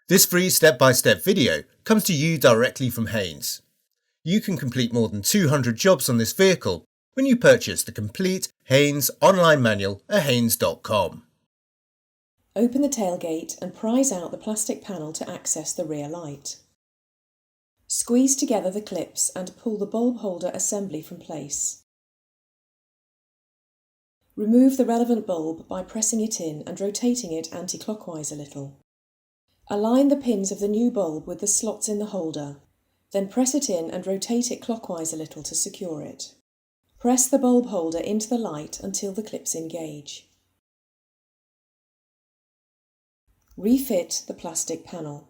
This free step-by-step video comes to you directly from Haynes. You can complete more than 200 jobs on this vehicle when you purchase the complete Haynes online manual at haynes.com. Open the tailgate and prise out the plastic panel to access the rear light. Squeeze together the clips and pull the bulb holder assembly from place. Remove the relevant bulb by pressing it in and rotating it anti-clockwise a little. Align the pins of the new bulb with the slots in the holder, then press it in and rotate it clockwise a little to secure it. Press the bulb holder into the light until the clips engage. Refit the plastic panel.